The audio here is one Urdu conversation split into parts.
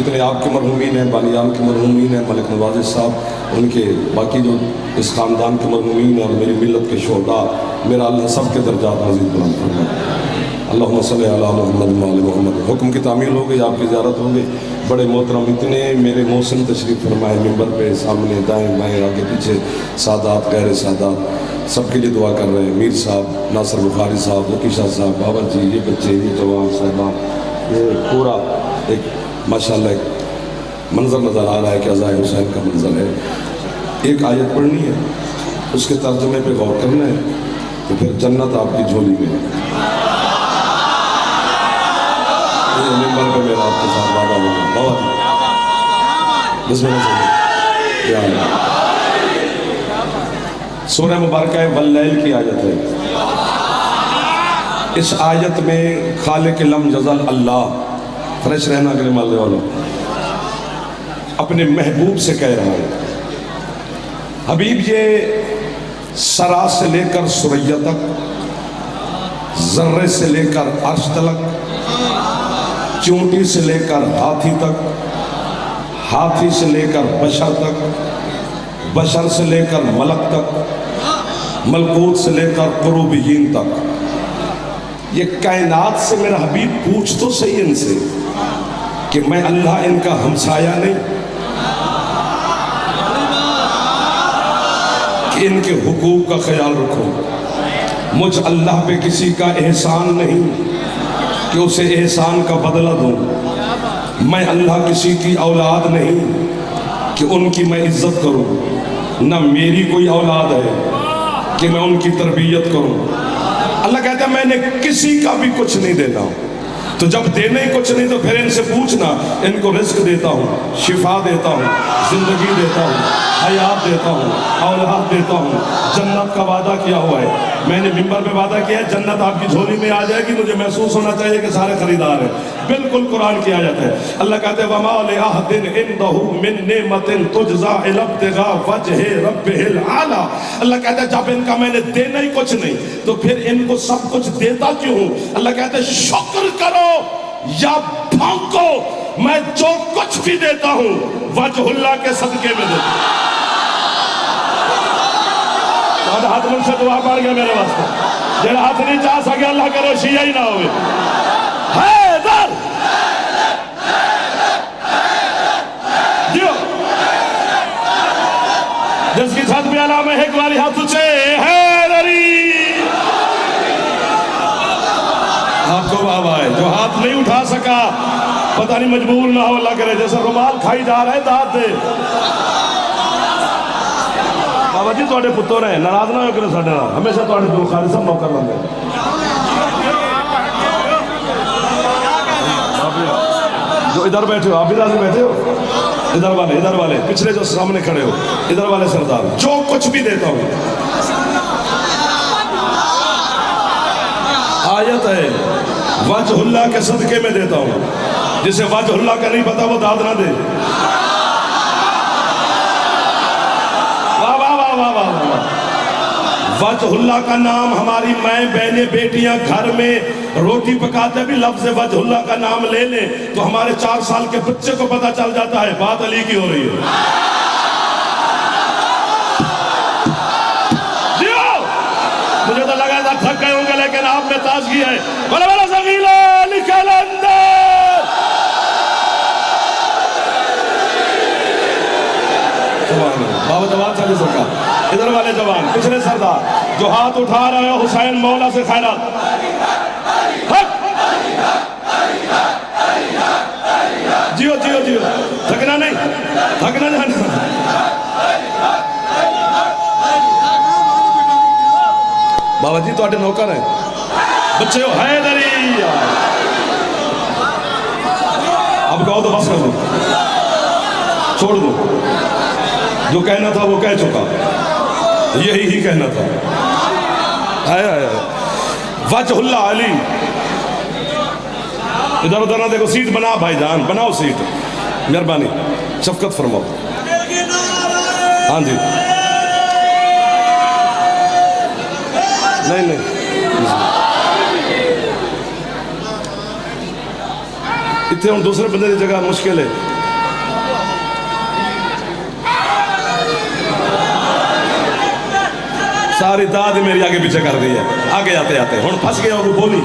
جتنے آپ کے مرحومین ہیں، بانیان کے مرحومین ہیں، ملک نواز صاحب، ان کے باقی جو اس خاندان کے مرحومین ہیں اور میری ملت کے شہداء، میرا اللہ سب کے درجات مزید بلند فرمائے۔ اللہم صلی علی محمد وعلی محمد۔ حکم کی تعمیل ہو گئی، آپ کی زیارت ہو گئی۔ بڑے محترم اتنے میرے محسن تشریف فرمائے ممبر پہ، سامنے دائیں بائیں آگے پیچھے، سادات غیر سادات، سب کے لیے دعا کر رہے ہیں۔ میر صاحب، ناصر بخاری صاحب، ذکی شاہ صاحب، بابا جی، یہ بچے، یہ جوان صاحبان، یہ پورا ایک ماشاءاللہ ایک منظر نظر آ رہا ہے کہ عزائے حسین کا منظر ہے۔ ایک آیت پڑھنی ہے، اس کے ترجمے پہ غور کرنا ہے، تو پھر جنت آپ کی جھولی میں ہے۔ یہ ممبر پہ میرا آپ کے ساتھ وعدہ ہوگا۔ بابا جی بسم اللہ سے کیا ہے؟ سورہ مبارکہ واللیل کی آیت ہے۔ اس آیت میں خالق لم یزل اللہ، فریش رہنا اگلے مالے والوں، اپنے محبوب سے کہہ رہا ہے، حبیب یہ سرا سے لے کر ثریا تک، ذرے سے لے کر عرش تلک، چونٹی سے لے کر ہاتھی تک، ہاتھی سے لے کر بشر تک، بشر سے لے کر ملک تک، ملکوت سے لے کر قروبیین تک، یہ کائنات سے میرا حبیب پوچھ تو صحیح ان سے کہ میں اللہ ان کا ہمسایہ نہیں، کہ ان کے حقوق کا خیال رکھو، مجھ اللہ پہ کسی کا احسان نہیں کہ اسے احسان کا بدلہ دوں، میں اللہ کسی کی اولاد نہیں کہ ان کی میں عزت کروں، نہ میری کوئی اولاد ہے کہ میں ان کی تربیت کروں۔ اللہ کہتا ہے میں نے کسی کا بھی کچھ نہیں دینا، تو جب دینے ہی کچھ نہیں تو پھر ان سے پوچھنا، ان کو رزق دیتا ہوں، شفا دیتا ہوں، زندگی دیتا ہوں، حیات دیتا ہوں، اولاد دیتا ہوں، جنت کا وعدہ کیا ہوا ہے۔ میں نے ممبر پہ وعدہ کیا ہے جنت آپ کی جھولی میں آ جائے گی، مجھے محسوس ہونا چاہیے کہ سارے خریدار ہیں۔ بالکل قرآن کی آیت ہے۔ اللہ کہتے ہیں وَمَا لِأَحَدٍ عِندَهُ مِن نِعْمَةٍ تُجْزَىٰ إِلَّا ابْتِغَاءَ وَجْهِ رَبِّهِ الْأَعْلَىٰ۔ اللہ کہتے ہیں جب ان کا میں نے دینا ہی کچھ نہیں تو پھر ان کو سب کچھ دیتا کیوں ہوں؟ اللہ کہتے ہیں شکر کرو یا بھونکو، میں جو کچھ بھی دیتا ہوں وجہ اللہ کے صدقے میں دیتا ہوں۔ ہاتھ مل سے دعا پڑھ گیا میرے واسطے، جنہا ہاتھ نہیں چاہ سکے اللہ کرو شیعہ ہی نہ ہوئے۔ حیدر دیو جس کی چھت پہ علامہ ایک والی ہاتھ اچھے حیدری، آپ کو بابا ہے جو ہاتھ نہیں اٹھا سکا پتہ نہیں مجبور نہ ہو، اللہ کرے جیسے رومال کھائی جا رہے داد دے۔ بابا جی توڑے پتر ہیں، ناراض نہ ہو کرے ساڑھے نہ، ہمیشہ توڑے دو خالصہ موقع لیں۔ جو ادھر بیٹھے ہو، آپ ادھر سے بیٹھے ہو، ادھر والے پچھلے جو سامنے کھڑے ہو، ادھر والے سردار، جو کچھ بھی دیتا ہوں۔ آیت ہے وجہ اللہ کے صدقے میں دیتا ہوں، جسے وجہ اللہ کا نہیں پتا وہ داد نہ دے۔ وجہ اللہ کا نام ہماری مائیں بہنیں بیٹیاں گھر میں روٹی پکاتے بھی لفظ وجہ اللہ کا نام لے لیں تو ہمارے 4 سال کے بچے کو پتا چل جاتا ہے بات علی کی ہو رہی ہے۔ مجھے تو لگا تھا تھک گئے ہوں گے لیکن آپ میں تازگی ہے۔ بڑا بڑا زغیلہ نکل اندر، بابا جوان چاہیے سرکار، ادھر والے جوان پچھلے سردار جو ہاتھ اٹھا رہے ہو حسین مولا سے خیرات، جیو جیو جیو، تھکنا نہیں، تھکنا جانا۔ بابا جی تو آٹے نوکر ہیں، بچے ہو حیدری، اب کہو تو بس کر دو، چھوڑ دو، جو کہنا تھا وہ کہہ چکا، یہی کہنا تھا۔ آیا وجہ اللہ علی، ادھر ادھر نہ دیکھو، سیٹ بنا بھائی جان، بناؤ سیٹ، مہربانی شفقت فرماؤ۔ ہاں جی نہیں اتنے ہوں دوسرے بندے کی جگہ مشکل ہے. ساری داد میری آگے پیچھے کر دی ہے. آگے آتے آتے ہوں پھنس گیا وہ بولی.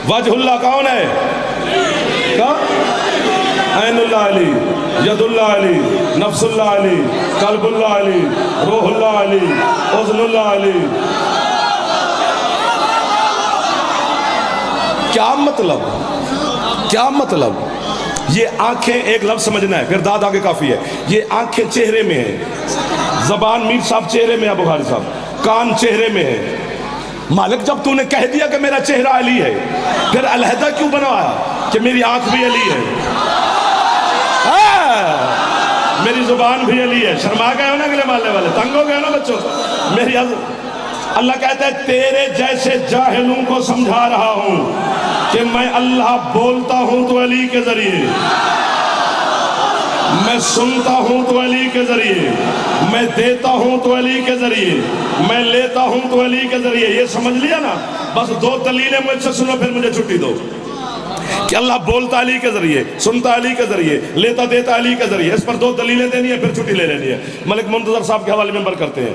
وجہ اللہ کون ہے؟ عین اللہ علی، ید اللہ علی، نفس اللہ علی، قلب اللہ علی، روح اللہ علی، اذن اللہ علی. کیا مطلب؟ کیا مطلب؟ یہ آنکھیں ایک لفظ سمجھنا ہے، پھر داد آگے کافی ہے. یہ آنکھیں چہرے میں ہیں، زبان میر صاحب چہرے میں ہے، بخاری صاحب کان چہرے میں ہے. مالک جب تو نے کہہ دیا کہ میرا چہرہ علی ہے، پھر علیحدہ کیوں بنوایا کہ میری آنکھ بھی علی ہے، میری زبان بھی علی ہے؟ شرما گئے ہو نا اگلے محلے والے، تنگ ہو گئے ہو نا بچوں. میری اللہ کہتا ہے تیرے جیسے جاہلوں کو سمجھا رہا ہوں کہ میں اللہ بولتا ہوں تو علی کے ذریعے، میں سنتا ہوں تو علی کے ذریعے، میں دیتا ہوں تو علی کے ذریعے، میں لیتا ہوں تو علی کے ذریعے. یہ سمجھ لیا نا؟ بس دو دلیلیں مجھ سے سنو، پھر مجھے چھٹی دو. کہ اللہ بولتا علی کے ذریعے، سنتا علی کے ذریعے، لیتا دیتا علی کے ذریعے. اس پر دو دلیلیں دینی ہے، پھر چھٹی لے لینی ہے. ملک منتظر صاحب کے حوالے ممبر کرتے ہیں.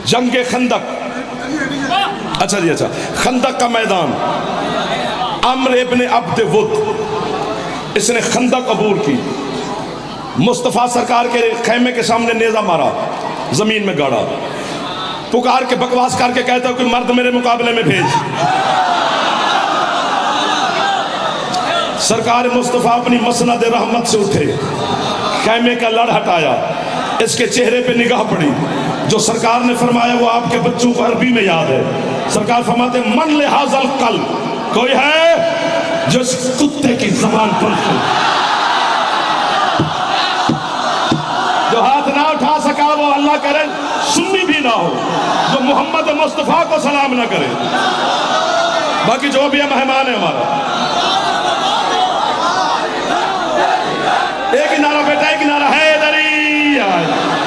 جنگ خندق، اچھا جی اچھا، خندق کا میدان. عمر ابن عبد ود، اس نے خندق عبور کی. مصطفیٰ سرکار کے خیمے کے سامنے نیزہ مارا، زمین میں گاڑا، پکار کے بکواس کر کے کہتا ہے کہ مرد میرے مقابلے میں بھیج. سرکار مصطفیٰ اپنی مسند رحمت سے اٹھے، خیمے کا لڑ ہٹایا، اس کے چہرے پہ نگاہ پڑی. جو سرکار نے فرمایا وہ آپ کے بچوں کو عربی میں یاد ہے. سرکار فرماتے ہیں من لحاظ القلب، کوئی ہے جو اس کتے کی زبان پر جو ہاتھ نہ اٹھا سکا وہ اللہ کرے سنی بھی نہ ہو، جو محمد مصطفیٰ کو سلام نہ کرے. باقی جو بھی ہے مہمان ہے ہمارا. ایک ہی نعرہ بیٹا، ایک ہی نعرہ حیدری.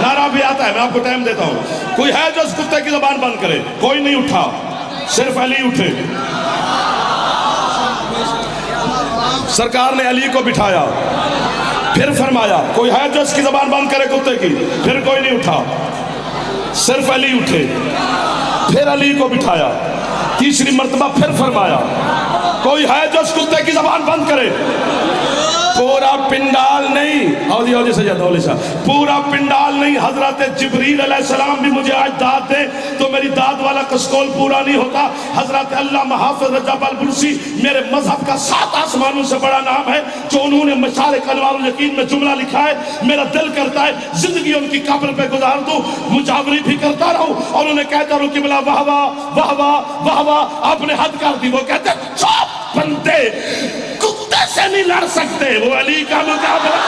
نعرہ بھی آتا ہے، میں آپ کو ٹائم دیتا ہوں. کوئی ہے جو اس کتے کی زبان بند کرے؟ کوئی نہیں اٹھا، صرف علی اٹھے. سرکار نے علی کو بٹھایا، پھر فرمایا کوئی ہے جو اس کی زبان بند کرے کتے کی؟ پھر کوئی نہیں اٹھا، صرف علی اٹھے. پھر علی کو بٹھایا، تیسری مرتبہ پھر فرمایا کوئی ہے جو اس کتے کی زبان بند کرے؟ پورا پنڈال نہیں، اولی سید اولی صاحب، پورا پنڈال نہیں، حضرت جبریل علیہ السلام بھی مجھے آج داد دے تو میری داد والا کسکول پورا نہیں ہوتا. حضرت علامہ حافظ رجب البلسی میرے مذہب کا 7 آسمانوں سے بڑا نام ہے، جو انہوں نے مشارق انوار الیقین میں جملہ لکھا ہے. میرا دل کرتا ہے زندگی ان کی قبر پہ گزار دوں، مجاوری بھی کرتا رہوں اور انہیں کہتا رہوں کہ بلا واہ واہ واہ واہ واہ واہ. آپ نے حد کر دی. وہ کہتے ہیں چوپ بندے، کتے سے نہیں لڑ سکتے، وہ علی کا مقابلہ.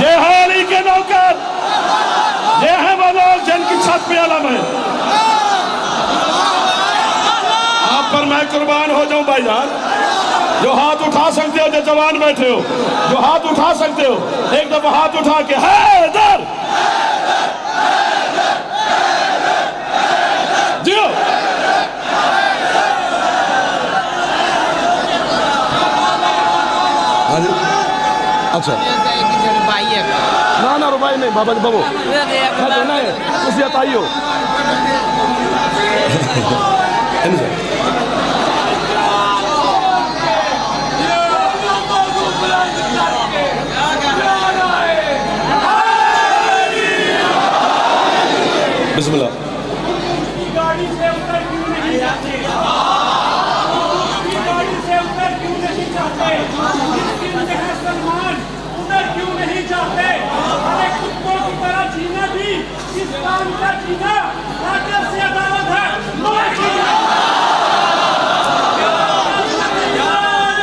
یہ ہے علی کے نوکر، یہ ہے وہ لوگ جن کی چھت پہ علم ہے. آپ پر میں قربان ہو جاؤں بھائی جان. جو ہاتھ اٹھا سکتے ہو، جو جوان بیٹھے ہو، جو ہاتھ اٹھا سکتے ہو، ایک دفعہ ہاتھ اٹھا کے حیدر جیو. اچھا نا ربائی نہیں بابا جی بابو کسی اتائی ہو. بسم اللہ.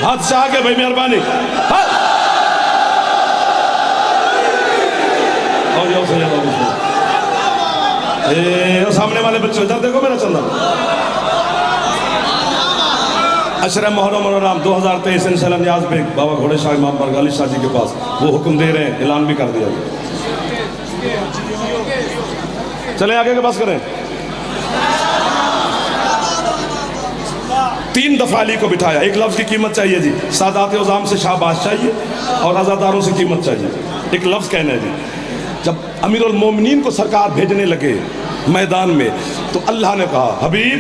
ہاتھ سے آگے بھائی مہربانی. سامنے والے بچے ادھر دیکھو میرا چندہ. عشرہ محرم الحرام 2023 انشاءاللہ نیاز بیگ بابا گھوڑے شاہ امام برگالی شاہ جی کے پاس وہ حکم دے رہے ہیں، اعلان بھی کر دیا. چلیں آگے کے بس کریں. 3 دفعہ علی کو بٹھایا. ایک لفظ کی قیمت چاہیے جی, سادات عظام سے شاباش چاہیے اور عزاداروں سے قیمت چاہیے. ایک لفظ کہنا ہے جی. جب امیر المومنین کو سرکار بھیجنے لگے میدان میں تو اللہ نے کہا حبیب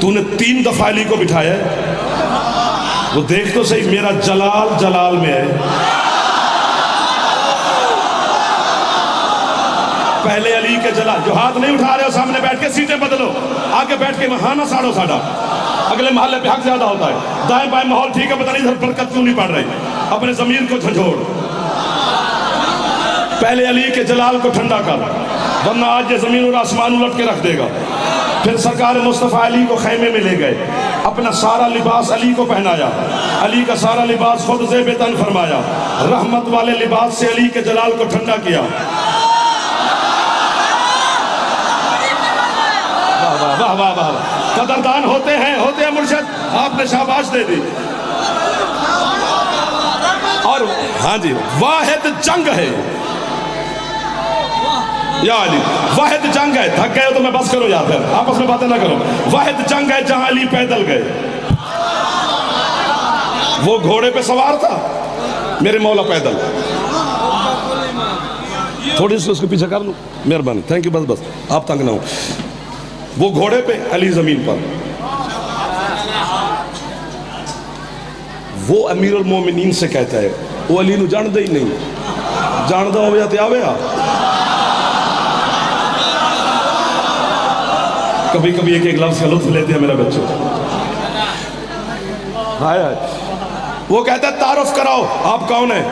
تو نے 3 دفعہ علی کو بٹھایا ہے, وہ دیکھ تو صحیح میرا جلال جلال میں ہے. پہلے علی کے جلال, جو ہاتھ نہیں اٹھا رہے ہو سامنے بیٹھ کے سیٹیں بدلو, آگے بیٹھ کے وہاں نہ ساڑو ساڑا. اگلے محلے پہ حق زیادہ ہوتا ہے, دائیں بائیں ماحول ٹھیک ہے, پتہ نہیں ادھر برکت کیوں نہیں پڑ رہی, اپنے ضمیر کو جھنجھوڑ. پہلے علی کے جلال کو ٹھنڈا کر, ورنہ آج یہ زمین اور آسمان الٹ کے رکھ دے گا. پھر سرکار مصطفیٰ علی کو خیمے میں لے گئے, اپنا سارا لباس علی کو پہنایا, علی کا سارا لباس خود زیب تن فرمایا, رحمت والے لباس سے علی کے جلال کو ٹھنڈا کیا. واہ واہ واہ, قدردان ہوتے ہیں مرشد, آپ نے شاباش دے دی. اور ہاں جی, واحد جنگ ہے یا علی, واحد جنگ ہے. تھک گئے تو میں بس کرو یار, پھر آپس میں باتیں نہ کرو. واحد جنگ ہے جہاں علی پیدل گئے. وہ گھوڑے پہ سوار تھا, میرے مولا پیدل. تھوڑی سی اس کو پیچھے کر لوں, مہربانی, تھینک یو. بس آپ تنگ نہ ہو. وہ گھوڑے پہ, علی زمین پر. وہ امیر المومنین سے کہتا ہے, وہ علی نو جان دے ہی نہیں, جان دا ہو یا تے آوے. کبھی کبھی ایک لفظ کا لطف لیتے ہیں میرے بچوں. وہ کہتا ہے تعارف کراؤ آپ کون ہیں.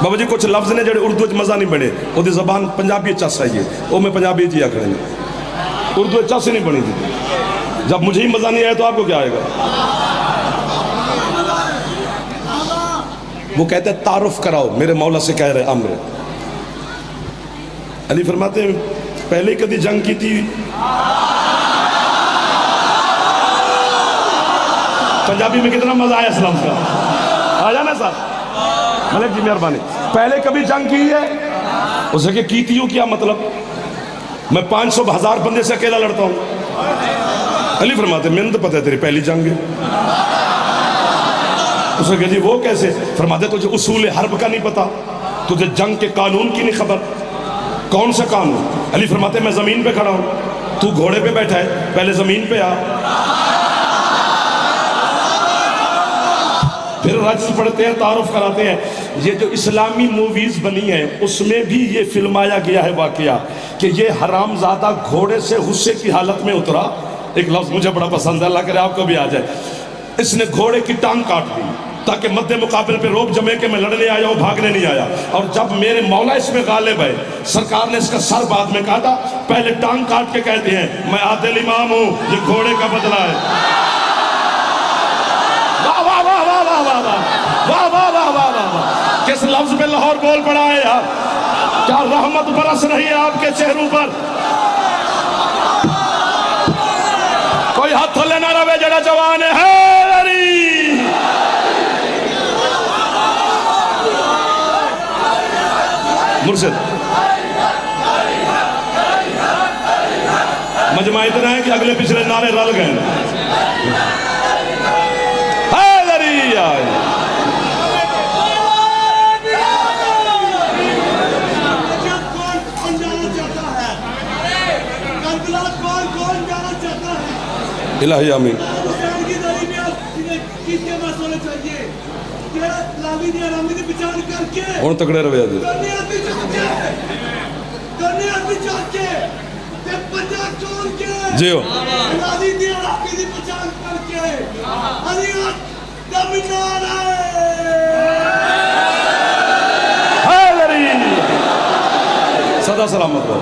بابا جی کچھ لفظ نے جڑے اردو مزہ نہیں بنے, وہ دی زبان پنجابی چس آئی ہے, وہ میں پنجابی جی آکھنے ہیں, اردو چس ہی نہیں بنی تھی. جب مجھے ہی مزہ نہیں آیا تو آپ کو کیا آئے گا. وہ کہتے ہیں تعارف کراؤ, میرے مولا سے کہہ رہے امر. علی فرماتے ہیں پہلے کدی جنگ کی تھی. پنجابی میں کتنا مزہ آیا اس لفظ کا, آ جانا صاحب ملک جی مہربانی. پہلے کبھی جنگ کی ہے, اسے کہ کیتی ہوں کیا مطلب, میں 500,000 بندے سے اکیلا لڑتا ہوں. علی فرماتے ہیں میں تو پتہ ہے تیری پہلی جنگ ہے. اسے کہ جی وہ کیسے. فرماتے تجھے اصول حرب کا نہیں پتا, تجھے جنگ کے قانون کی نہیں خبر. کون سا قانون. علی فرماتے ہیں میں زمین پہ کھڑا ہوں, تو گھوڑے پہ بیٹھا ہے, پہلے زمین پہ آ. پھر رجز پڑھتے ہیں, تعارف کراتے ہیں. یہ جو اسلامی موویز بنی ہیں اس میں بھی یہ فلمایا گیا ہے واقعہ کہ یہ حرام زادہ گھوڑے سے غصے کی حالت میں اترا. ایک لفظ مجھے بڑا پسند ہے, اللہ کرے آپ کو بھی آ جائے. اس نے گھوڑے کی ٹانگ کاٹ دی تاکہ مد مقابل پہ روب جمے کہ میں لڑنے آیا ہوں, بھاگنے نہیں آیا. اور جب میرے مولا اس میں غالب ہے, سرکار نے اس کا سر بعد میں کاٹا, پہلے ٹانگ کاٹ کے کہتے ہیں میں عادل امام ہوں, یہ گھوڑے کا بدلہ ہے. واہ واہ واہ واہ واہ واہ واہ واہ واہ واہ واہ. کس لفظ پہ لاہور بول پڑا ہے یار, کیا رحمت برس رہی ہے آپ کے چہروں پر. کوئی ہاتھ تھلے نہ رہے جڑا جوان ہے. مرشد مجمع اتنا ہے کہ اگلے پچھلے نعرے رل گئے. الہی آمین. ہوں تکڑے روے آج جی ہو. سدا سلامت ہو.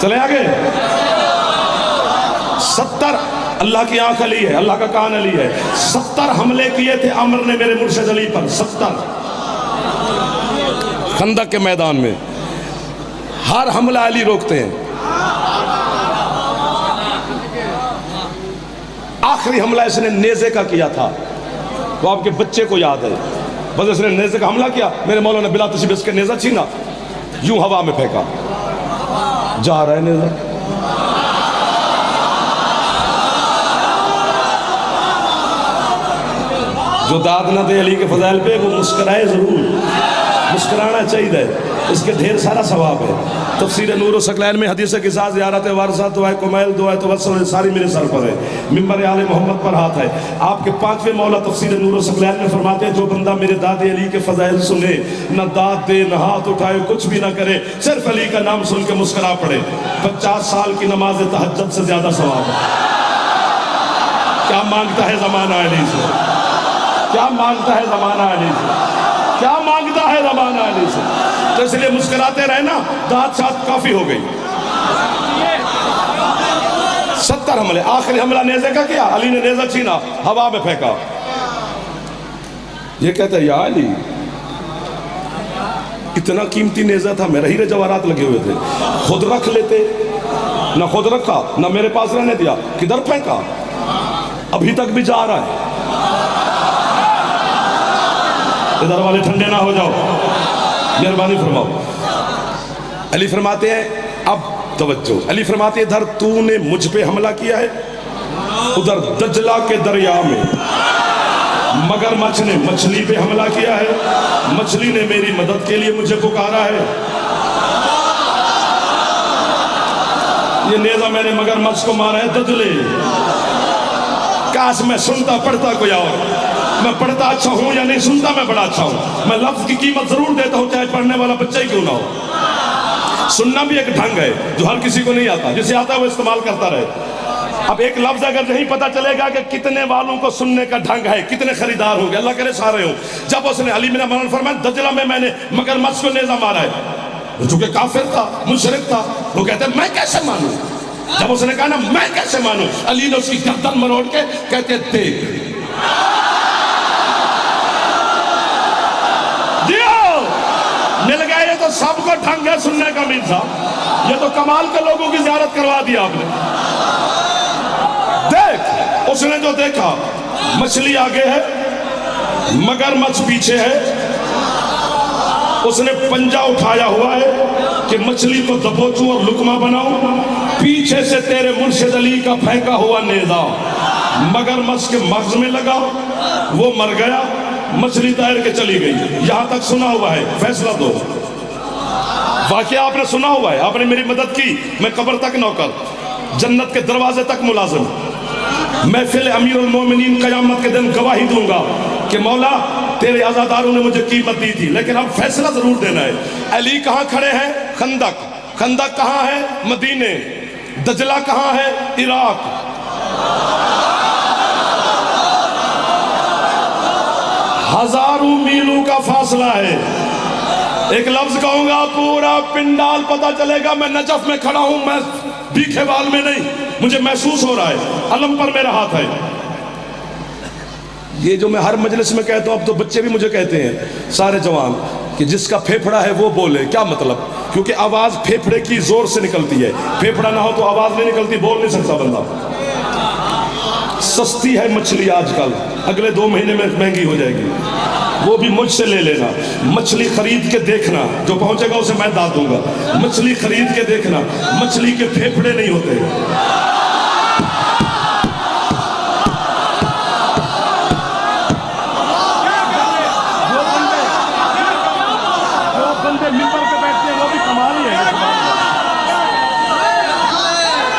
چلیں آگے. 70 اللہ کی آنکھ علی ہے, اللہ کا کان علی ہے. 70 حملے کیے تھے عمر نے میرے مرشد علی پر. 70 خندق کے میدان میں. ہر حملہ علی روکتے ہیں. آخری حملہ اس نے نیزے کا کیا تھا, وہ آپ کے بچے کو یاد ہے. بس اس نے نیزے کا حملہ کیا, میرے مولا نے بلا تشبیہ اس کے نیزہ چھینا, یوں ہوا میں پھینکا. جا رہا ہے نیزہ. جو داد نہ دے علی کے فضائل پہ وہ مسکرائے ضرور. مسکرانا چاہیے، اس کے ڈھیر سارا ثواب ہے. تفسیر نور و ثقلین میں حدیث کے ساتھ زیارت وارثہ، دعائے کمیل، دعائے توسل ساری میرے سر پر ہے. ممبر آل محمد پر ہاتھ ہے. آپ کے 5ویں مولا تفسیر نور و ثقلین میں فرماتے ہیں جو بندہ میرے داد علی کے فضائل سنے، نہ داد دے، نہ ہاتھ اٹھائے، کچھ بھی نہ کرے، صرف علی کا نام سن کے مسکرا پڑے، 50 سال کی نماز تہجد سے زیادہ ثواب ہے. کیا مانگتا ہے زمانہ علی سے؟ کیا مانگتا ہے زمانہ علی سے؟ کیا مانگتا ہے زمانہ علی سے؟ تو اس لیے مسکراتے رہے نا، داد شاد کافی ہو گئی. 70 حملے، آخری حملہ نیزے کا کیا، علی نے نیزہ چھینا، ہوا میں پھینکا. یہ کہتا ہے یا علی، اتنا قیمتی نیزہ تھا، میرا ہیرے جواہرات لگے ہوئے تھے، خود رکھ لیتے. نہ خود رکھا، نہ میرے پاس رہنے دیا، کدھر پھینکا؟ ابھی تک بھی جا رہا ہے. ادھر والے ٹھنڈے نہ ہو جاؤ، مہربانی فرماؤ. علی فرماتے ہیں اب توجہ، علی فرماتے ہیں ادھر تو نے مجھ پہ حملہ کیا ہے، ادھر دجلہ کے دریا میں مگرمچھ نے مچھلی پہ حملہ کیا ہے، مچھلی نے میری مدد کے لیے مجھے پکارا ہے. یہ نیزہ میں نے مگرمچھ کو مارا ہے دجلے. کاش میں سنتا پڑھتا کوئی اور، میں پڑھتا اچھا ہوں یا نہیں، سنتا میں بڑا اچھا ہوں. میں لفظ کی قیمت ضرور دیتا ہوں چاہے پڑھنے والا بچہ ہی کیوں نہ ہو. سننا بھی ایک ڈھنگ ہے جو ہر کسی کو نہیں آتا، جسے آتا ہے وہ استعمال کرتا رہے. اب ایک لفظ اگر نہیں پتا چلے گا کہ کتنے والوں کو سننے کا ڈھنگ ہے، کتنے خریدار ہوں گے، اللہ کرے سارے ہوں. جب اس نے علی بن ابی طالب فرمایا دجلہ میں نے مگرمچھ کو نیزہ مارا ہے، چونکہ کافر تھا، مشرک تھا، وہ کہتے ہیں میں کیسے مانوں. جب اس نے کہا نا میں کیسے مانوں، علی نے اس کی گردن مروڑ کے کہتے دیکھ مل گئے. یہ تو سب کو ڈھنگ ہے سننے کا. میر صاحب یہ تو کمال کے لوگوں کی زیارت کروا دیا آپ نے. دیکھ، اس نے جو دیکھا، مچھلی آگے ہے، مگرمچھ پیچھے ہے. اس نے پنجہ اٹھایا ہوا ہے کہ مچھلی کو دبوچوں اور لقمہ بناؤں. پیچھے سے تیرے مرشد علی کا پھینکا ہوا نیزہ مگرمچھ کے مغز میں لگا، وہ مر گیا، مچھلی تیر کے چلی گئی. یہاں تک سنا ہوا ہے، فیصلہ دو. واقعہ آپ نے سنا ہوا ہے، آپ نے میری مدد کی، میں قبر تک نوکر، جنت کے دروازے تک ملازم. محفل امیر المومنین قیامت کے دن گواہی دوں گا کہ مولا تیرے عزاداروں نے مجھے قیمت دی تھی، لیکن اب فیصلہ ضرور دینا ہے. علی کہاں کھڑے ہیں؟ خندق. خندق کہاں ہے؟ مدینے. دجلہ کہاں ہے؟ عراق. ہزاروں میلوں کا فاصلہ ہے. ایک لفظ کہوں گا پورا پنڈال پتہ چلے گا میں نجف میں کھڑا ہوں، میں بیکھے وال میں نہیں. مجھے محسوس ہو رہا ہے، علم پر میرا ہاتھ ہے. یہ جو میں ہر مجلس میں کہتا ہوں، اب تو بچے بھی مجھے کہتے ہیں، سارے جوان، کہ جس کا پھیپھڑا ہے وہ بولے. کیا مطلب؟ کیونکہ آواز پھیپھڑے کی زور سے نکلتی ہے، پھیپھڑا نہ ہو تو آواز نہیں نکلتی، بول نہیں سکتا بندہ. سستی ہے مچھلی آج کل، اگلے 2 مہینے میں مہنگی ہو جائے گی، وہ بھی مجھ سے لے لینا. مچھلی خرید کے دیکھنا، جو پہنچے گا اسے میں داد دوں گا. مچھلی خرید کے دیکھنا، مچھلی کے پھیپھڑے نہیں ہوتے.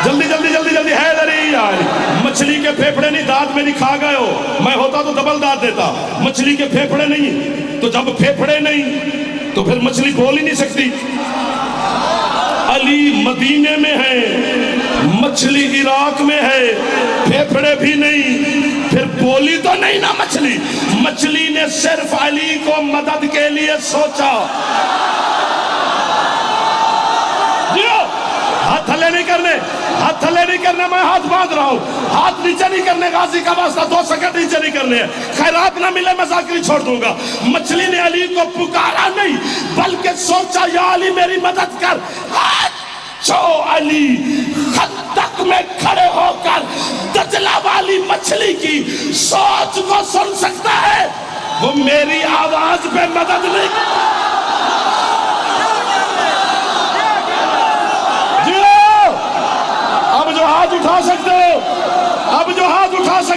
جلدی جلدی جلدی جلدی ہے دری آئی. مچھلی کے پھیپھڑے نہیں، داد میں نہیں کھا گئے ہو. میں ہوتا تو ڈبل داد دیتا. مچھلی کے پھیپھڑے نہیں، تو جب پھیپھڑے نہیں تو پھر مچھلی بول ہی نہیں سکتی. علی مدینے میں ہے، مچھلی عراق میں ہے، پھیپھڑے بھی نہیں، پھر بولی تو نہیں نا مچھلی. مچھلی نے صرف علی کو مدد کے لیے سوچا. ہاتھ تھلے نہیں کرنے، ہاتھ تھلے نہیں کرنے. میں ہاتھ باندھ رہا ہوں، ہاتھ نیچے نہیں کرنے. غازی کا واسطہ 2 سیکنڈ نیچے نہیں کرنے ہیں. خیرات نہ ملے میں ذاکری چھوڑ دوں گا. مچھلی نے علی کو پکارا نہیں، بلکہ سوچا یا علی میری مدد کر. جو علی خندق میں کھڑے ہو کر دجلہ والی مچھلی کی سوچ کو سن سکتا ہے، وہ میری آواز پہ مدد نہیں.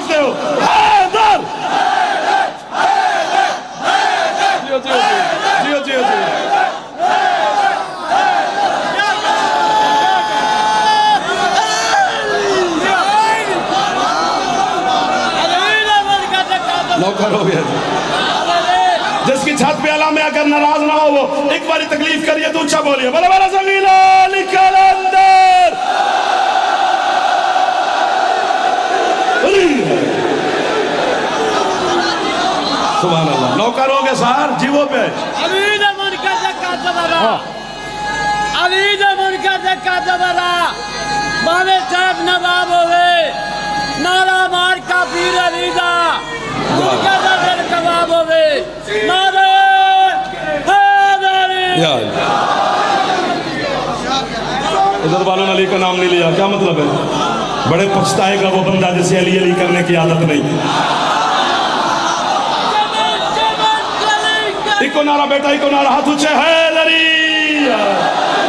سکتے ہو؟ حیدر! جیو جیو جیو جیو جیو نوکر ہو گیا جی. جس کی چھت پہ علامہ اگر ناراض نہ ہو وہ ایک باری تکلیف کریے تو اچھا بولیے بلا بلا زمینہ نکل اندر. سبحان اللہ. نوکر ہو گئے سار جیووں پہ علی نے منکر سے کہتا برا علی نے منکر سے کہتا برا باوے صاحب نواب ہوئے نارا مار کا پیر علی دا منکر سے دل کباب ہوئے نارا حیدری. ادھر والوں نے علی کا نام نہیں لیا کیا مطلب ہے؟ بڑے پچھتائے گا وہ بندہ جسے علی علی کرنے کی عادت نہیں. ایک نعرہ بیٹا ایک نعرہ ہاتھ اچھے حیدری.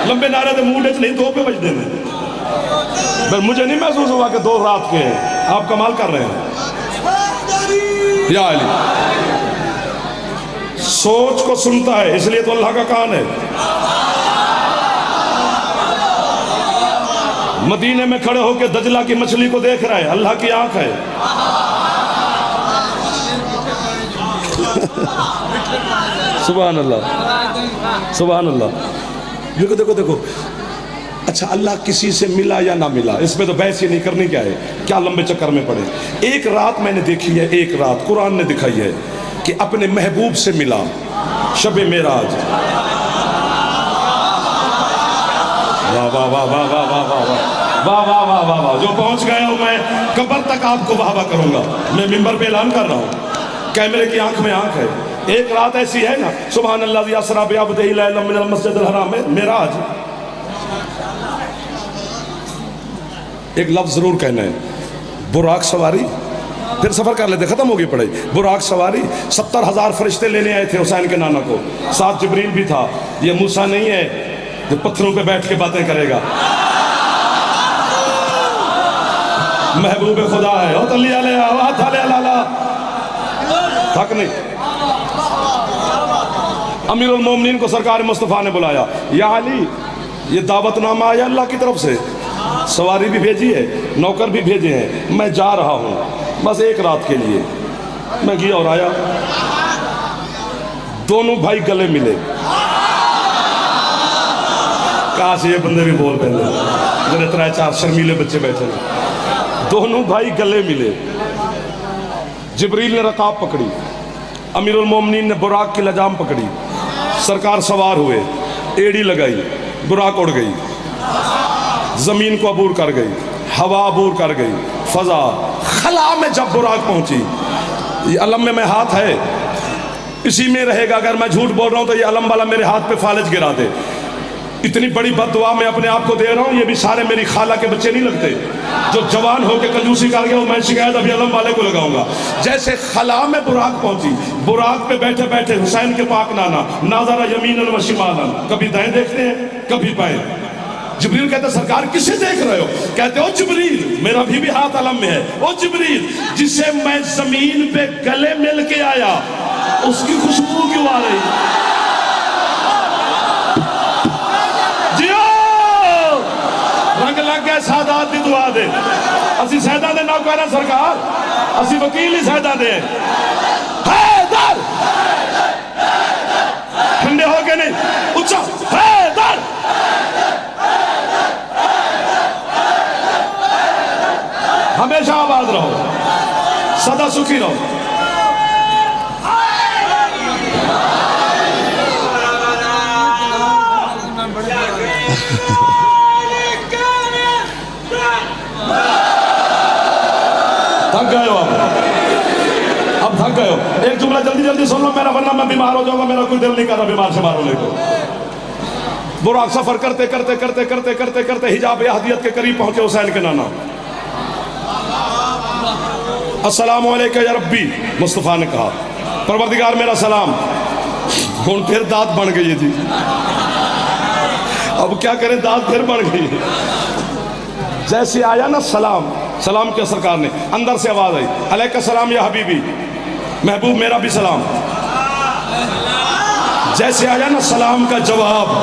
لمبے نعرے دے موڈے چ نہیں دو پہ بج دے میں. مجھے نہیں محسوس ہوا کہ 2 رات کے ہیں. آپ کمال کر رہے ہیں. یا علی سوچ کو سنتا ہے اس لیے تو اللہ کا کان ہے. مدینے میں کھڑے ہو کے دجلہ کی مچھلی کو دیکھ رہا ہے اللہ کی آنکھ ہے. سبحان اللہ سبحان اللہ. دیکھو دیکھو دیکھو. اچھا اللہ کسی سے ملا یا نہ ملا اس میں تو بحث ہی نہیں کرنی. کیا ہے کیا لمبے چکر میں پڑے. ایک رات میں نے دیکھی ہے ایک رات قرآن نے دکھائی ہے کہ اپنے محبوب سے ملا شب معراج. واہ واہ واہ واہ واہ واہ واہ واہ واہ واہ واہ واہ. جو پہنچ گئے ہوں میں قبر تک آپ کو واہ واہ کروں گا. میں منبر پہ اعلان کر رہا ہوں کیمرے کی آنکھ میں آنکھ ہے. ایک رات ایسی ہے نا سبحان اللہ اسریٰ بعبدہ لیلا من المسجد الحرام میں معراج. ایک لفظ ضرور کہنا ہے براق سواری. پھر سفر کر لیتے ختم ہوگی پڑھائی. براق سواری 70,000 فرشتے لینے آئے تھے حسین کے نانا کو. ساتھ جبریل بھی تھا. یہ موسیٰ نہیں ہے جو پتھروں پہ بیٹھ کے باتیں کرے گا. محبوب خدا ہے تھک نہیں. امیر المومنین کو سرکار مصطفیٰ نے بلایا. یا علی یہ دعوت نامہ آیا اللہ کی طرف سے. سواری بھی بھیجی ہے نوکر بھی بھیجے ہیں. میں جا رہا ہوں بس ایک رات کے لیے. میں گیا اور آیا. دونوں بھائی گلے ملے. کاش یہ بندے بھی بول پہلے میرے 3-4 شرمیلے بچے بیٹھے ہیں. دونوں بھائی گلے ملے. جبریل نے رکاب پکڑی. امیر المومنین نے براق کی لجام پکڑی. سرکار سوار ہوئے. ایڑی لگائی. براق اڑ گئی. زمین کو عبور کر گئی. ہوا عبور کر گئی. فضا خلا میں جب براق پہنچی. یہ علم میں ہاتھ ہے اسی میں رہے گا. اگر میں جھوٹ بول رہا ہوں تو یہ علم والا میرے ہاتھ پہ فالج گرا دے. اتنی بڑی بد دعا میں اپنے آپ کو دے رہا ہوں. یہ بھی سارے میری خالہ کے بچے نہیں لگتے. جو جوان ہو کے کنجوسی کر گیا وہ میں شکایت ابھی علم والے کو لگاؤں گا. جیسے خلا میں براق پہنچی. براق پہ بیٹھے بیٹھے حسین کے پاک نانا ناظر یمیناً و شمالاً کبھی دائیں دیکھتے ہیں کبھی بائیں. جبریل کہتے سرکار کسے دیکھ رہے ہو؟ کہتے او جبریل میرا بھی ہاتھ علم میں ہے. او جبریل جسے میں زمین پہ گلے مل کے آیا اس کی خوشبو کیوں آ رہی؟ رنگ لگ گئے سادات دی دعا دے. اسی سیدہ دے نہ کہنا سرکار اسی وکیل ہی سیدہ دے. حیدر ٹھنڈے ہو کے نہیں اچھا حیدر. ہمیشہ آباد رہو سدا سکھی رہو. تھک گئے ہو اب تھک گئے ہو. ایک جملہ جلدی جلدی سن لو میرا ورنہ میں بیمار ہو جاؤں گا. میرا کوئی دل نہیں کر رہا بیمار شمار ہونے کو. براق سفر کرتے کرتے کرتے کرتے کرتے کرتے حجاب احدیت کے قریب پہنچے حسین کے نانا. السلام علیکہ یا ربی مصطفیٰ نے کہا. پروردگار میرا سلام. کون پھر داد بڑھ گئی تھی. اب کیا کریں داد پھر بڑھ گئی. جیسے آیا نا سلام سلام کیا سرکار نے. اندر سے آواز آئی علیک السلام یا حبیبی, محبوب میرا بھی سلام. جیسے آیا نا سلام کا جواب,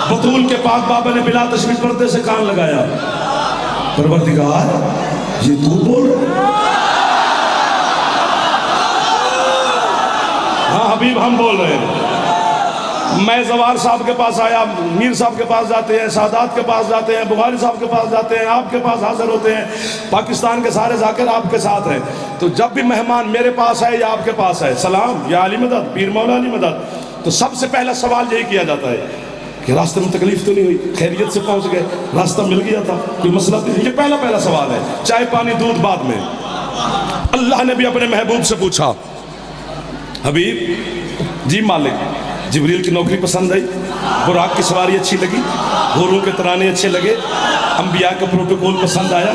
بطول کے پاک بابا نے بلا تشریف پردے سے کان لگایا, پروردگار یہ تو بول رہا؟ ہاں حبیب ہم بول رہے ہیں. میں زوار صاحب کے پاس آیا, میر صاحب کے پاس جاتے ہیں, سادات کے پاس جاتے ہیں, بخاری صاحب کے پاس جاتے ہیں, آپ کے پاس حاضر ہوتے ہیں, پاکستان کے سارے ذاکر آپ کے ساتھ ہیں. تو جب بھی مہمان میرے پاس ہے یا آپ کے پاس ہے, سلام یا علی مدد, پیر مولا علی مدد, تو سب سے پہلا سوال یہی کیا جاتا ہے کہ راستے میں تکلیف تو نہیں ہوئی, خیریت سے پہنچ گئے, راستہ مل گیا تھا, کوئی مسئلہ تو نہیں. یہ پہلا سوال ہے. چائے پانی دودھ بعد میں. اللہ نے بھی اپنے محبوب سے پوچھا, حبیب جی مالک, جبریل کی نوکری پسند آئی, براق کی سواری اچھی لگی, حوروں کے ترانے اچھے لگے, انبیاء کا پروٹوکول پسند آیا,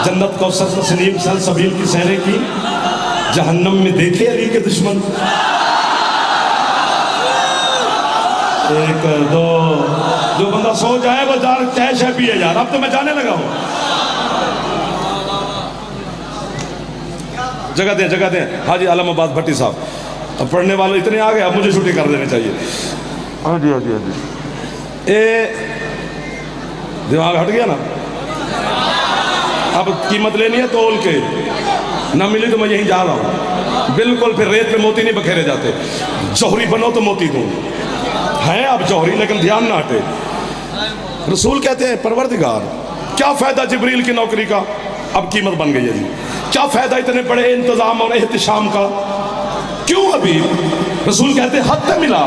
جنت کوثر تسنیم سلسبیل کی سیریں کی, جہنم میں دیکھے علی کے دشمن. ایک دو, جو بندہ سو جائے وہ چائے شے پیے یار. اب تو میں جانے لگا ہوں. جگہ دیں حاجی علم آباد بھٹی صاحب. اب پڑھنے والے اتنے آ گئے, اب مجھے چھٹی کر دینی چاہیے. ہاں جی. دماغ ہٹ گیا نا. اب قیمت لینی ہے تول کے, نہ ملی تو میں یہیں جا رہا ہوں. بالکل پھر ریت پہ موتی نہیں بکھیرے جاتے. جوہری بنو تو موتی دوں. ہیں اب جوہری لیکن دھیان نہ ہٹے. رسول کہتے ہیں پروردگار کیا فائدہ جبریل کی نوکری کا, اب قیمت بن گئی ہے جی. کیا فائدہ اتنے بڑے انتظام اور احتشام کا, کیوں حبیب؟ رسول کہتے ہیں حد ملا.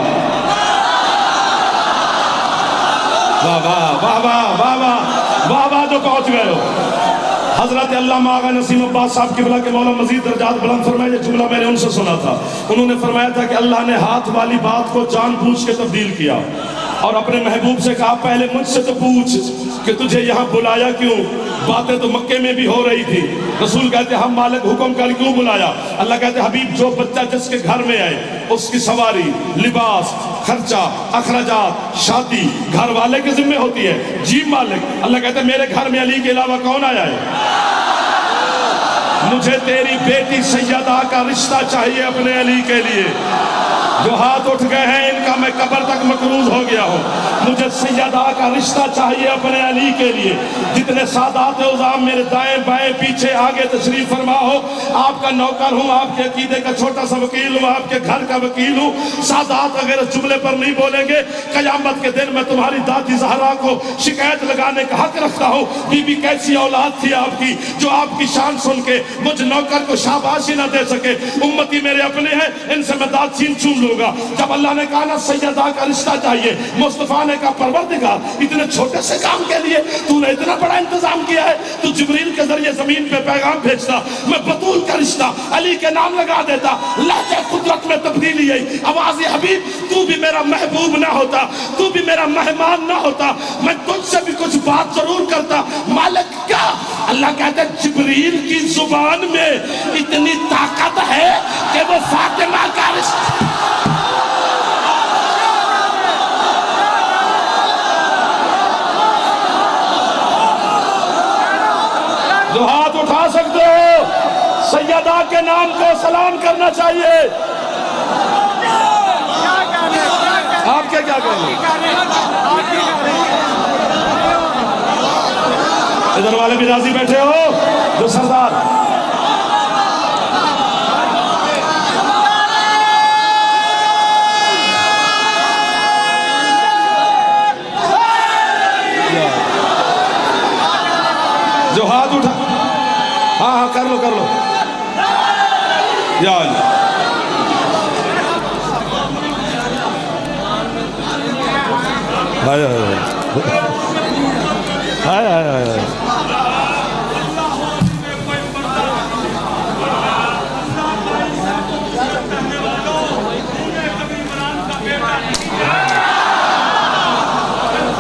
واہ واہ واہ واہ واہ واہ واہ واہ جو پہنچ گئے ہو. حضرت علامہ آغا نسیم عباس صاحب قبلہ کے مولا مزید درجات بلند فرمائے. یہ جملہ میں نے ان سے سنا تھا. انہوں نے فرمایا تھا کہ اللہ نے ہاتھ والی بات کو جان بوجھ کے تبدیل کیا اور اپنے محبوب سے کہا پہلے مجھ سے تو پوچھ کہ تجھے یہاں بلایا کیوں. باتیں تو مکے میں بھی ہو رہی تھی. رسول کہتے ہم مالک حکم کر کیوں بلایا. اللہ کہتے حبیب جو بچہ جس کے گھر میں آئے اس کی سواری, لباس, خرچہ, اخراجات, شادی گھر والے کے ذمہ ہوتی ہے. جی مالک. اللہ کہتے میرے گھر میں علی کے علاوہ کون آیا ہے؟ مجھے تیری بیٹی سیدہ کا رشتہ چاہیے اپنے علی کے لیے. جو ہاتھ اٹھ گئے ہیں ان کا میں قبر تک مقروض ہو گیا ہوں. مجھے سیدہ کا رشتہ چاہیے اپنے علی کے لیے. جتنے سادات عظام میرے دائیں بائیں پیچھے آگے تشریف فرما ہو, آپ کا نوکر ہوں, آپ کے عقیدے کا چھوٹا سا وکیل ہوں, آپ کے گھر کا وکیل ہوں. سادات اگر اس جملے پر نہیں بولیں گے قیامت کے دن میں تمہاری دادی زہرا کو شکایت لگانے کا حق رکھتا ہوں. بی بی کیسی اولاد تھی آپ کی جو آپ کی شان سن کے مجھ نوکر کو شاباشی نہ دے سکے. امتی میرے اپنے ہیں, ان سے میں داد چھین چھون لوں گا. جب اللہ نے کہا نا سیدہ کا رشتہ چاہیے, مصطفیٰ نے کہا پروردگار اتنے چھوٹے سے کام کے لیے تو نے اتنا بڑا انتظام کیا ہے. تو جبریل کے ذریعے زمین پہ پیغام بھیجتا, میں بطول کا رشتہ علی کے نام لگا دیتا. لہجہ قدرت میں تبدیلی آئی. آواز حبیب تو بھی میرا محبوب نہ ہوتا, تو بھی میرا مہمان نہ ہوتا, میں تجھ سے بھی کچھ بات ضرور کرتا. مالک کیا؟ اللہ کہتے جبریل کی زبان میں اتنی طاقت ہے کہ وہ فاطمہ کا رشتہ. جو ہاتھ اٹھا سکتے ہو سیدہ کے نام کو سلام کرنا چاہیے. آپ کیا کہنے ادھر والے بھی راضی بیٹھے ہو جو سردار جو ہاتھ اٹھا. ہاں کر لو یا اللہ.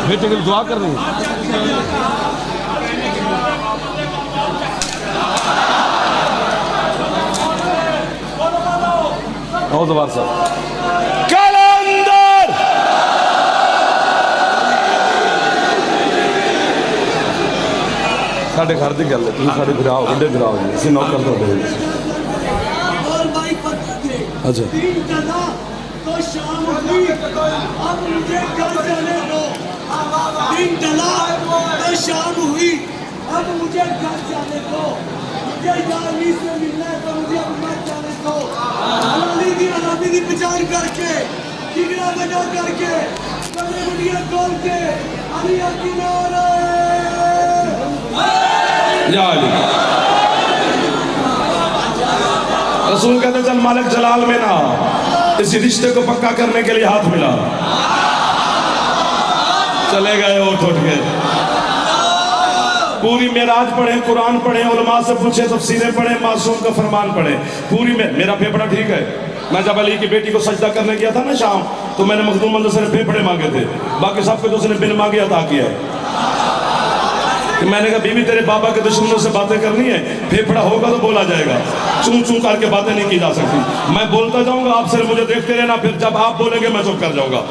بیٹے کے لیے دعا کر رہی ہیں. زبار صاحب کلندر ساڈے گھر دی گل ہے تسی ساڈے بھرا ہو بڑے بھرا ہو اسی نوکر تو دے اور بھائی پتہ کے اچھا تین جگہ تو شام ہوئی اب مجھے گھر جانے دو تین جگہ تو شام ہوئی اب مجھے گھر جانے دو مجھے یاری سے ملنا ہے تو مجھے مر جانے دو علامی کی پہچان کر کے جگرا بجا کر کے بڑے بڑیاں کھول کے علی کی نعرہ یا علی رسول کہتے چل مالک جلال میں نہ اسی رشتے کو پکا کرنے کے لیے ہاتھ ملا چلے گئے اٹھ کے پوری معراج پڑھیں قرآن پڑھیں علماء سے پوچھیں تفسیریں پڑھیں معصوم کا فرمان پڑھیں پوری میرا پھیپڑا ٹھیک ہے میں جب علی کی بیٹی کو سجدہ کرنے گیا تھا نا شام تو میں نے مخدوم مندر سے پھیپڑے مانگے تھے باقی سب کو تو اس نے بن مانگے عطا کیا ہے کہ میں نے کہا بی بی تیرے بابا کے دشمنوں سے باتیں کرنی ہے پھیپڑا ہوگا تو بولا جائے گا چون چون کر کے باتیں نہیں کی جا سکتی میں بولتا جاؤں گا آپ صرف مجھے دیکھتے رہنا پھر جب آپ بولیں گے میں چپ کر جاؤں گا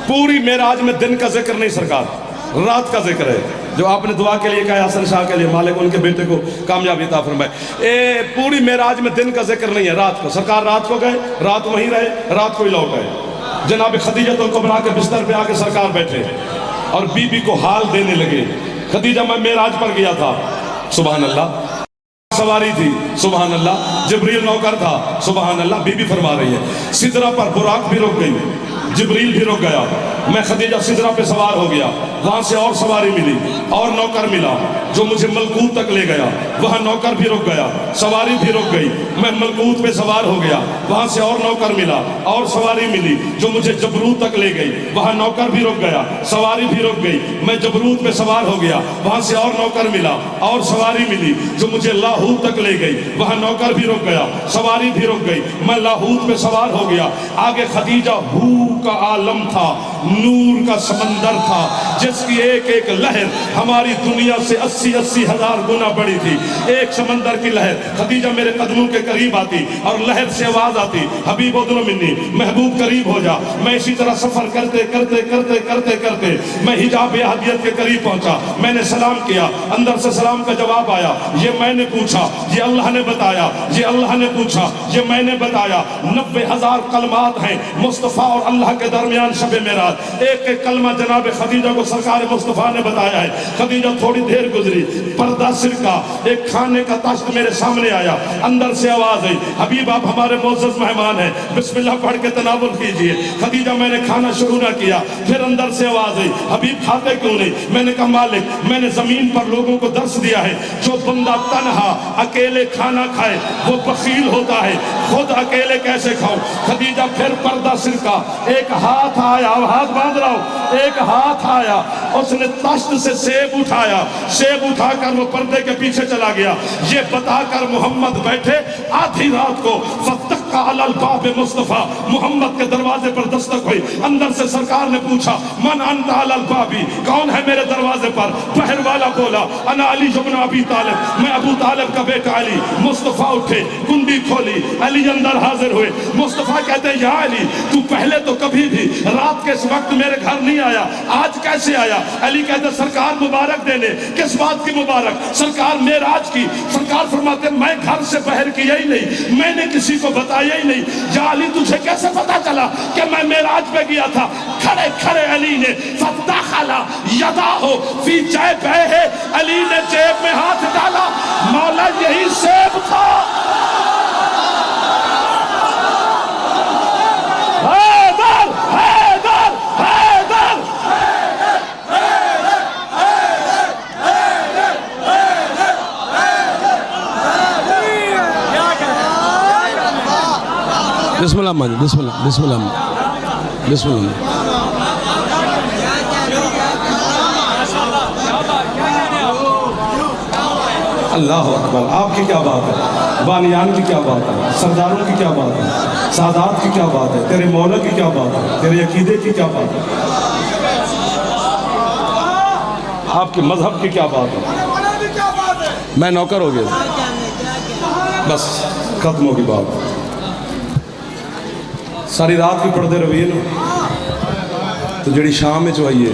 پوری معراج میں دن کا ذکر نہیں سرکار رات کا ذکر ہے جو آپ نے دعا کے لیے کہا حسن شاہ کے لیے مالک ان کے بیٹے کو کامیابی عطا فرمائے پوری معراج میں دن کا ذکر نہیں ہے رات کو سرکار رات کو گئے رات وہیں رہے رات کو ہی لوٹ گئے جناب خدیجہ الکبریٰ کے بستر پہ آ کے سرکار بیٹھے اور بی بی کو حال دینے لگے خدیجہ میں معراج پر گیا تھا سبحان اللہ سواری تھی سبحان اللہ جبریل نوکر تھا سبحان اللہ بی بی فرما رہی ہے سدرہ پر براق بھی رک گئی جبریل بھی رک گیا میں خدیجہ سدرہ پہ سوار ہو گیا وہاں سے اور سواری ملی اور نوکر ملا جو مجھے ملکوت تک لے گیا وہاں نوکر بھی رک گیا سواری بھی رک گئی میں ملکوت پہ سوار ہو گیا وہاں سے اور نوکر ملا اور سواری ملی جو مجھے جبروت تک لے گئی وہاں نوکر بھی رک گیا سواری بھی رک گئی میں جبروت پہ سوار ہو گیا وہاں سے اور نوکر ملا اور سواری ملی جو مجھے لاہور تک لے گئی وہاں نوکر بھی رک گیا سواری بھی رک گئی میں لاہور پہ سوار ہو گیا آگے خدیجہ کا عالم تھا نور کا سمندر تھا جس کی ایک ایک لہر ہماری دنیا سے 80 ہزار گنا بڑی تھی ایک سمندر کی لہر خدیجہ میرے قدموں کے قریب آتی اور لہر سے آواز آتی حبیب ادنو منی محبوب قریب ہو جا میں اسی طرح سفر کرتے کرتے کرتے کرتے کرتے میں حجاب احدیت کے قریب پہنچا میں نے سلام کیا اندر سے سلام کا جواب آیا یہ میں نے پوچھا یہ اللہ نے بتایا یہ اللہ نے پوچھا یہ میں نے بتایا 90,000 کلمات ہیں مصطفیٰ اور اللہ کے درمیان شب معراج ایک ایک کلمہ جناب خدیجہ کو سرکار مصطفیٰ نے بتایا ہے خدیجہ تھوڑی دیر گزری پردہ سرکا ایک کھانے کا تاشت میرے سامنے آیا اندر سے آواز آئی حبیب آپ ہمارے معزز مہمان ہیں بسم اللہ پڑھ کے تناول کیجئے خدیجہ میں نے کھانا شروع نہ کیا پھر اندر سے آواز آئی حبیب کھاتے کیوں نہیں میں نے کہا مالک میں نے زمین پر لوگوں کو درس دیا ہے جو بندہ تنہا اکیلے کھانا کھائے وہ بخیل ہوتا ہے خود اکیلے کیسے کھاؤں خدیجہ پھر پردہ سرکا ایک ہاتھ آیا ہاتھ باندھ رہا ہوں ایک ہاتھ آیا اس نے تاشت سے سیب اٹھایا سیب اٹھا کر وہ پردے کے پیچھے چلا گیا یہ بتا کر محمد بیٹھے آدھی رات کو فتقہ علی الباب مصطفیٰ محمد کے دروازے پر دستک ہوئی اندر سے سرکار نے پوچھا من انت علی البابی کون ہے میرے دروازے پر بہر والا بولا انا علی بن ابی طالب میں ابو طالب کا بیٹا علی مصطفیٰ اٹھے کنڈی کھولی علی اندر حاضر ہوئے مصطفیٰ کہتے ہیں یا علی تو پہلے تو کبھی بھی رات کے اس وقت میرے گھر نہیں آیا آج کیسے آیا علی کہتے ہیں سرکار مبارک دینے کس بات کی مبارک سرکار معراج کی سرکار فرماتے ہیں میں گھر سے باہر کیا ہی نہیں میں نے کسی کو بتایا ہی نہیں یا علی تجھے کیسے پتا چلا کہ میں معراج پہ گیا تھا کھڑے کھڑے علی نے فدخل یداہ فی جیبہ علی نے جیب میں ہاتھ ڈالا مولا یہی سیب تھا حیدر حیدر حیدر بسم اللہ مانی بسم اللہ بسم اللہ بسم اللہ اللہ اکبر آپ کی کیا بات ہے بانیان کی کیا بات ہے سرداروں کی کیا بات ہے سادات کی کیا بات ہے تیرے مولا کی کیا بات ہے تیرے عقیدے کی کیا بات ہے آپ کے مذہب کی کیا بات ہے میں نوکر ہو گیا بس ختم ہوگی بات ساری رات بھی پڑھتے رہیے نا تو جڑی شام میں چوائیے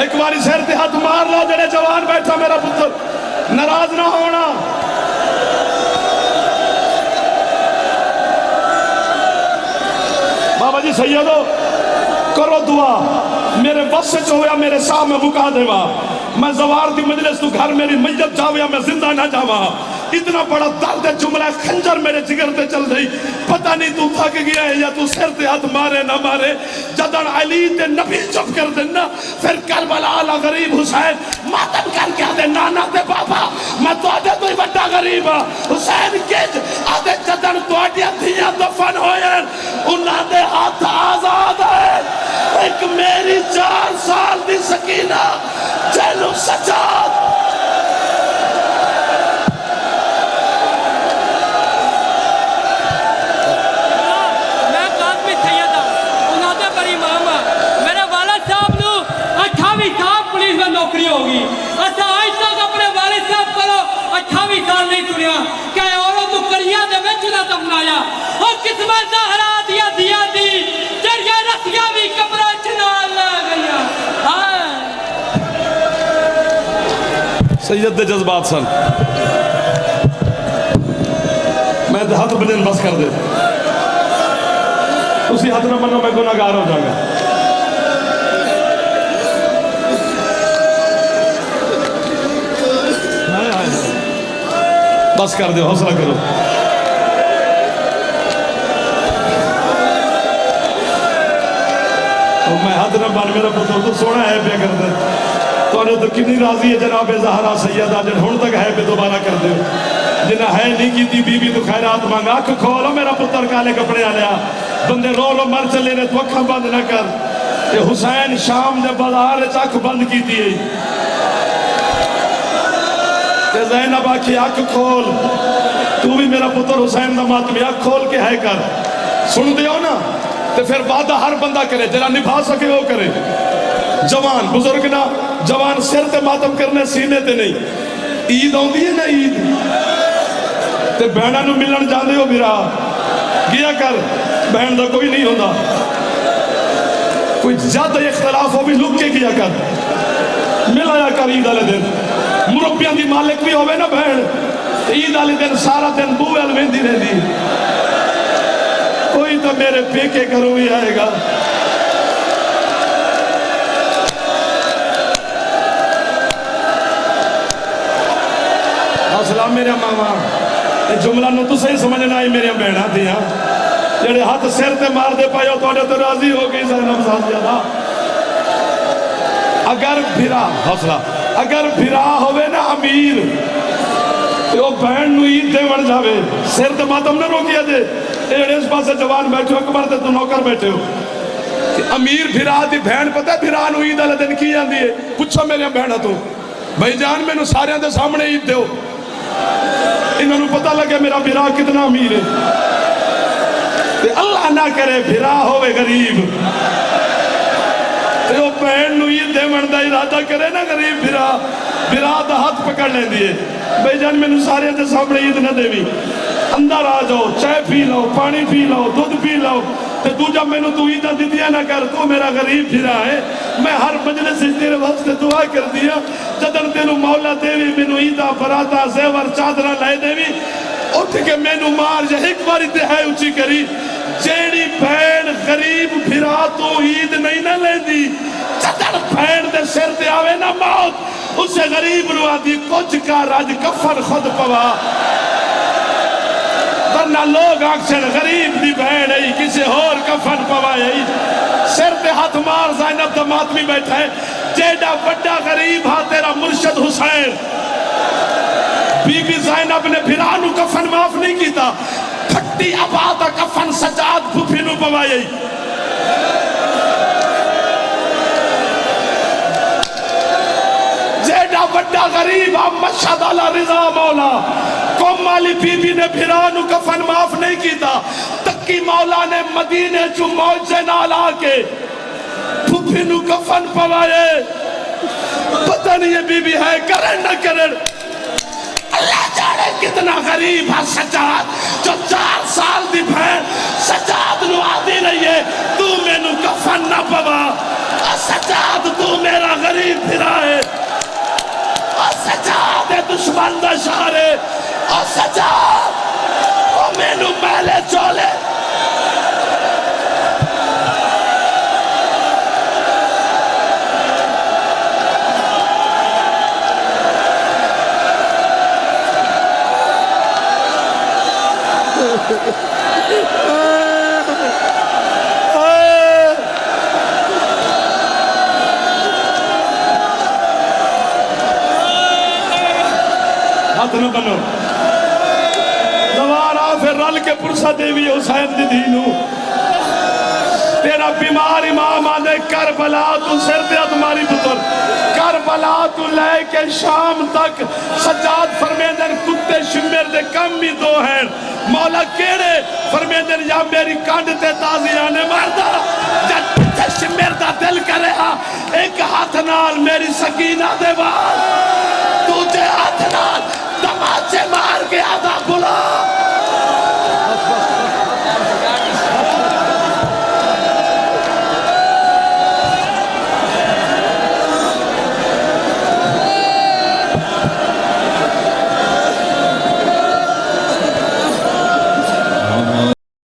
ایک باری سر تے ہاتھ مار لو جڑے جوان بیٹھا میرا پتر ناراض نہ ہونا. بابا جی سیدو کرو دعا میرے بس سے چویا میرے سامنے مکا دیوا میں زوار دی مجلس تو گھر میری میت جاویا میں زندہ نہ جاوا. اتنا بڑا درد جملہ خنجر میرے جگر تے چل رہی پتہ نہیں تو تھک گیا ہے یا تو سر تے ہاتھ مارے نہ مارے. جدن علی تے نبی چپ کر دینا پھر کربلا آلہ غریب حسین ماتم کر کے آدھے نانا تے بابا میں تو آدھے تو ہی بڑا غریب حسین کج آدھے جدن تو آدھے دھیاں دفن ہوئے انہاں دے ہاتھ آزاد ہے. ایک میری 4 سال دی سکینہ جیلو سجاد نوکری ہوگی. اچھا آج تک اپنے والد صاحب کرو 28 سال نہیں سنیا کہ اوروں تو کریہ دے میں چنا دفنایا اور قسمت زہرا دیا دیا دی جڑیا رسیاں بھی کمرہ چنا لے گیا. سید دے جذبات سن میں ہاتھ بجن بس کر دے اسی ہاتھ نہ منو میں گناہگار ہو جاؤں گا. بس کر دے حوصلہ کرو. میں حد نہ بان میرا پتر تو سونا ہے پہ کر دے تو انہوں تو کنی راضی ہے جناب زہرا سیدہ جن ہون تک ہے پہ دوبارہ کر دے جنہ ہے نہیں کی تھی بی بی تو خیرات مانگا. آنکھ کھولو میرا پتر کالے کپڑے آلیا بندے رو رو مر چلے نے تو اکھا بند نہ کر. یہ حسین شام دے بازار چاک بند کی تھی زینب آکھی آنکھ کھول تو بھی میرا پتر حسین دا ماتمی آنکھ کھول کے ہے کر سن دیو نا تو پھر وعدہ ہر بندہ کرے جنہ نبھا سکے وہ کرے. جوان بزرگ نا جوان سر تے ماتم کرنے سینے تے نہیں. عید ہوں دی ہے نا عید تے بہنہ نو ملن جاندے ہو میرا گیا کر بہن دا کوئی نہیں ہوتا کوئی زیادہ اختلاف ہو بھی لک کے گیا کر مل آیا کر عید آلے دن. مربیاں دی مالک بھی ہوئے نا بہن عید آلے دن سارا دن بوے الویندی رہ دی کوئی تو میرے پیکے کرو ہی آئے گا. اسلام میرے ماما یہ جملہ نو تو صحیح سمجھنا آئی میرے بہنہ دیا جڑے ہاتھ سر تے مار دے پائے ہو تو راضی ہو گئی زینب ساتھ جانا. اگر بھرا حوصلہ اگر بھرا ہوئے نا امیر تو وہ بہن نو عید دے بڑھ جاوے سر تے ماتم نہ روکیا دے ایڑے اس پاس جوان بیٹھے ہو اکبر تے تو نوکر بیٹھے ہو. امیر بھرا دی بہن پتہ ہے بھرا نو عید آلے دن کی جاندی ہے پوچھو میرے بہنہ تو بھائی جان میں نو سارے دے سامنے عید دے ہو انہوں نے پتہ لگے میرا بھرا کتنا امیر ہے. تے اللہ نہ کرے بھرا ہوئے غریب تے وہ بہن نو عید دے منڈا ارادہ کرے نا غریب بھرا دا ہاتھ پکڑ لیں دیئے بھائی جان میں نو سارے دے سامنے عید نہ دے بھی اندر آ جاؤ چائے پی لو پانی پی لو دودھ پی لو تے تو جب میں نو تو عیدہ دی دیا نہ کر تو میرا غریب بھرا ہے. میں ہر مجلس سے تیرے وقت دعا کر دیا جدن تینو مولا دیوی میں نو عیدہ براتا زیور چادرہ لائے دیوی اٹھ کے میں نو مار جا ایک باری دہائی اچھی کری جیڑی بھین غریب بھرا تو عید نہیں نہ لے دی جدن بھین دے سر تے آوے نہ موت اسے غریب نو آدھی کچھ کا راج کفن خود پوا ورنہ لوگ آکشن غریب دی بہن ہے کسی اور کفن پوائے ہے سر تے ہاتھ مار زینب دا ماتمی بیٹھا ہے جیڑا بڑا غریب ہاں تیرا مرشد حسین بی بی زینب نے بھرانو کفن معاف نہیں کیتا پھٹی آبادہ کفن سجاد بھوپینو پوائے جیڑا بڑا غریب ہاں مشہد اللہ رضا مولا قوم والی بی بی نے بھرانو کفن معاف نہیں کیتا تکی مولا نے مدینے چو موجے نال آکے پھپینو کفن پوائے پتہ نہیں یہ بی بی ہے کرن نہ کرن اللہ جانے کتنا غریب ہے سجاد جو 4 سال دی بہن سجاد نو آدھی نہیں ہے تو میں نو کفن نہ پوا سجاد تو میرا غریب دشمن دا شارے او سجا او مینو میلے چولے ہاتھ نہ بنو دوارا پھر رل کے پرسا دیوی حسین دی دینو تیرا بیمار امام آنے کربلا تو سر دیا تمہاری پتر کربلا تو لے کے شام تک سجاد فرمیدن کتے شمیر دے کم بھی دو ہیں مولا کیڑے فرمیدن یا میری کانڈ تے تازی آنے مردہ جب کتے شمیر دا دل کرے ہاں ایک ہاتھ نال میری سکینہ دے بار